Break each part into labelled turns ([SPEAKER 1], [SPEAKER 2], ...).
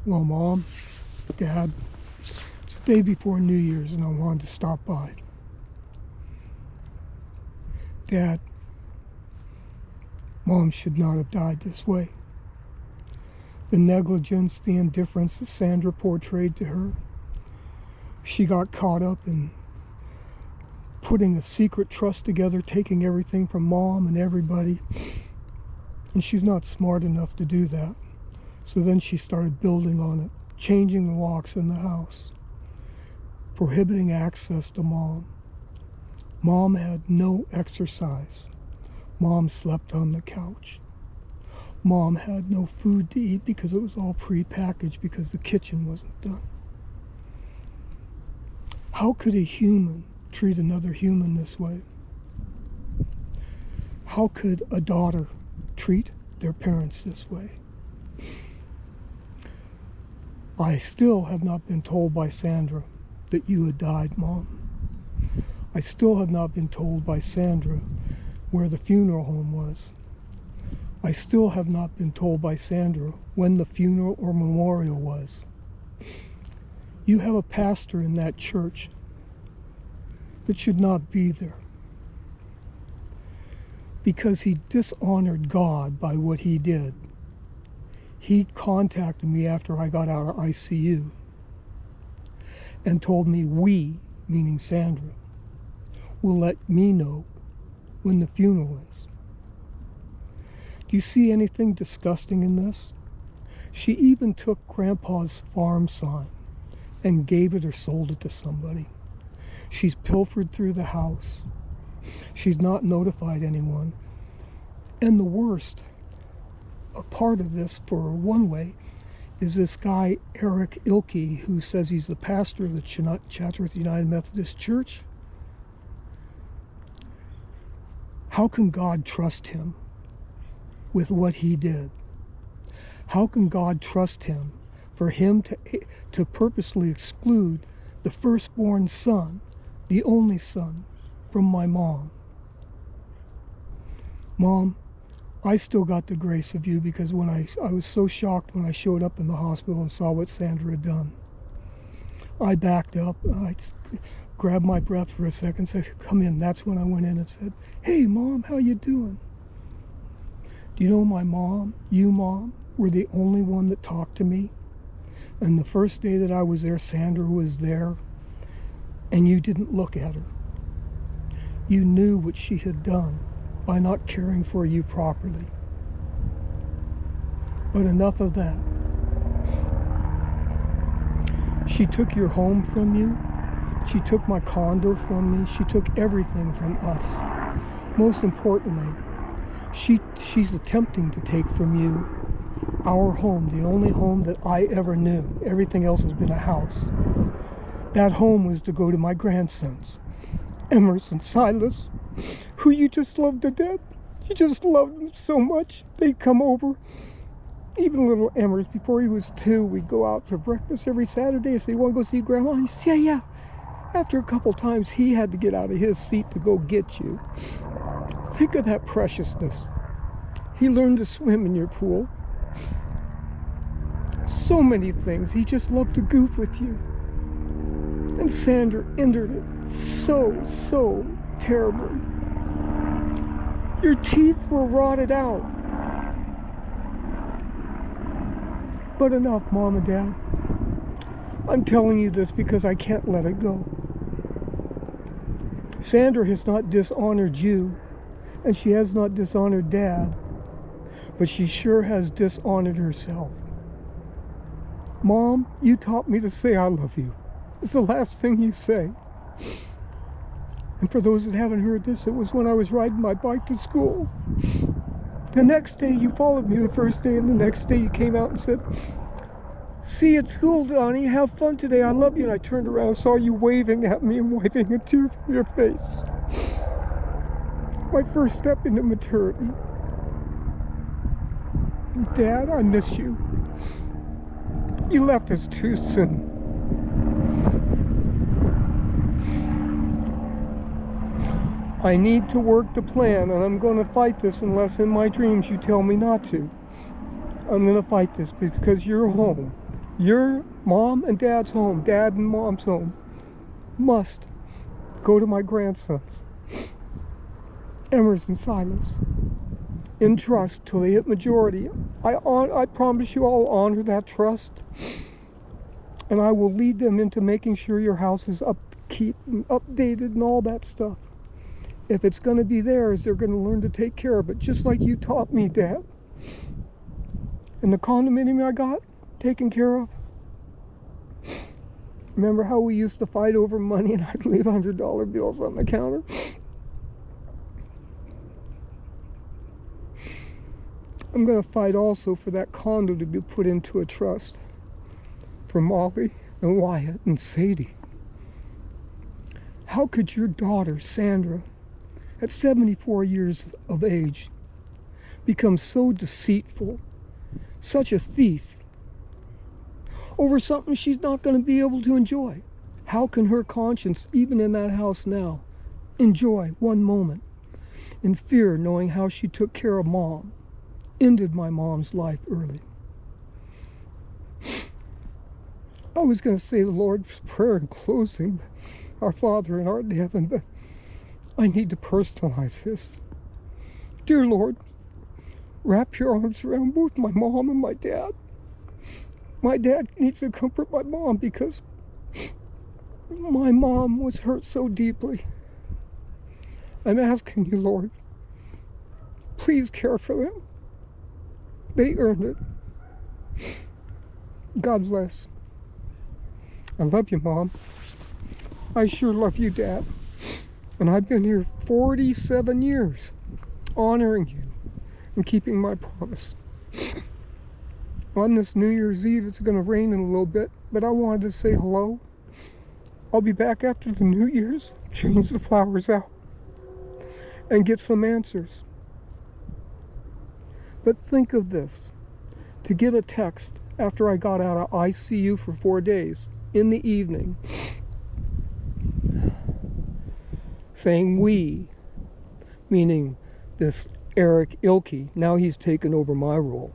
[SPEAKER 1] Well, Mom, Dad, it's the day before New Year's and I wanted to stop by. Dad, Mom should not have died this way. The negligence, the indifference that Sandra portrayed to her. She got caught up in putting a secret trust together, taking everything from Mom and everybody. And she's not smart enough to do that. So then she started building on it, changing the locks in the house, prohibiting access to Mom. Mom had no exercise. Mom slept on the couch. Mom had no food to eat because it was all prepackaged because the kitchen wasn't done. How could a human treat another human this way? How could a daughter treat their parents this way? I still have not been told by Sandra that you had died, Mom. I still have not been told by Sandra where the funeral home was. I still have not been told by Sandra when the funeral or memorial was. You have a pastor in that church that should not be there because he dishonored God by what he did. He contacted me after I got out of ICU and told me we, meaning Sandra, will let me know when the funeral is. Do you see anything disgusting in this? She even took Grandpa's farm sign and gave it or sold it to somebody. She's pilfered through the house. She's not notified anyone. And the worst, a part of this for one way, is this guy Eric Ilke, who says he's the pastor of the Chatsworth United Methodist Church. How can God trust him with what he did? How can God trust him for him to purposely exclude the firstborn son, the only son, from my mom? Mom, I still got the grace of you because when I was so shocked when I showed up in the hospital and saw what Sandra had done. I backed up, I grabbed my breath for a second, said, come in. That's when I went in and said, hey, Mom, how you doing? Do you know my mom, you, Mom, were the only one that talked to me? And the first day that I was there, Sandra was there, and you didn't look at her. You knew what she had done by not caring for you properly. But enough of that. She took your home from you. She took my condo from me. She took everything from us. Most importantly, she's attempting to take from you our home, the only home that I ever knew. Everything else has been a house. That home was to go to my grandsons, Emerson, Silas, who you just loved to death. You just loved them so much. They'd come over. Even little Emers, before he was 2, we'd go out for breakfast every Saturday and say, you want to go see Grandma? And he said, yeah. After a couple times, he had to get out of his seat to go get you. Think of that preciousness. He learned to swim in your pool. So many things. He just loved to goof with you. And Sandra entered it so terribly. Your teeth were rotted out. But enough, Mom and Dad. I'm telling you this because I can't let it go. Sandra has not dishonored you, and she has not dishonored Dad, but she sure has dishonored herself. Mom, you taught me to say I love you. It's the last thing you say. And for those that haven't heard this, it was when I was riding my bike to school. The next day you followed me the first day, and the next day you came out and said, see you at school, Donnie. Have fun today. I love you. And I turned around and saw you waving at me and wiping a tear from your face. My first step into maturity. Dad, I miss you. You left us too soon. I need to work the plan, and I'm going to fight this unless in my dreams you tell me not to. I'm going to fight this because you're home. Your mom and dad's home, dad and mom's home, must go to my grandsons, Emers and Silas, in trust till they hit majority. I promise you I'll honor that trust, and I will lead them into making sure your house is upkeep and updated and all that stuff. If it's going to be theirs, they're going to learn to take care of it, just like you taught me, Dad. And the condominium I got taken care of. Remember how we used to fight over money and I'd leave $100 bills on the counter? I'm going to fight also for that condo to be put into a trust for Molly and Wyatt and Sadie. How could your daughter, Sandra, at 74 years of age, become so deceitful, such a thief, over something she's not going to be able to enjoy? How can her conscience, even in that house now, enjoy one moment in fear, knowing how she took care of Mom, ended my mom's life early? I was going to say the Lord's Prayer in closing, our Father in art in heaven, but I need to personalize this. Dear Lord, wrap your arms around both my mom and my dad. My dad needs to comfort my mom because my mom was hurt so deeply. I'm asking you, Lord, please care for them. They earned it. God bless. I love you, Mom. I sure love you, Dad. And I've been here 47 years, honoring you and keeping my promise. On this New Year's Eve, it's going to rain in a little bit, but I wanted to say hello. I'll be back after the New Year's, change the flowers out, and get some answers. But think of this, to get a text after I got out of ICU for 4 days in the evening, saying we, meaning this Eric Ilke, now he's taken over my role.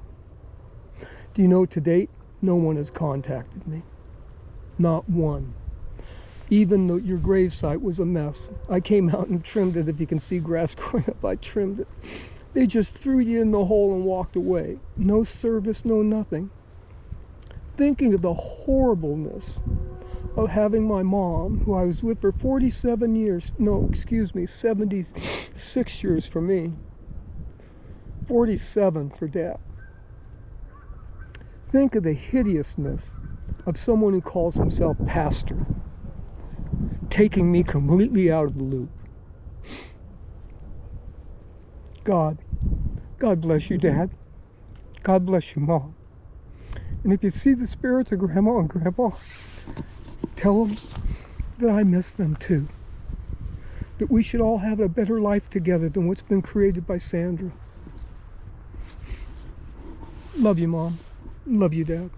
[SPEAKER 1] Do you know, to date, no one has contacted me. Not one. Even though your gravesite was a mess. I came out and trimmed it. If you can see grass growing up, I trimmed it. They just threw you in the hole and walked away. No service, no nothing. Thinking of the horribleness of having my mom, who I was with for 47 years, 76 years for me, 47 for Dad. Think of the hideousness of someone who calls himself pastor, taking me completely out of the loop. God bless you, Dad. God bless you, Mom. And if you see the spirits of Grandma and Grandpa, tell them that I miss them too. That we should all have a better life together than what's been created by Sandra. Love you, Mom. Love you, Dad.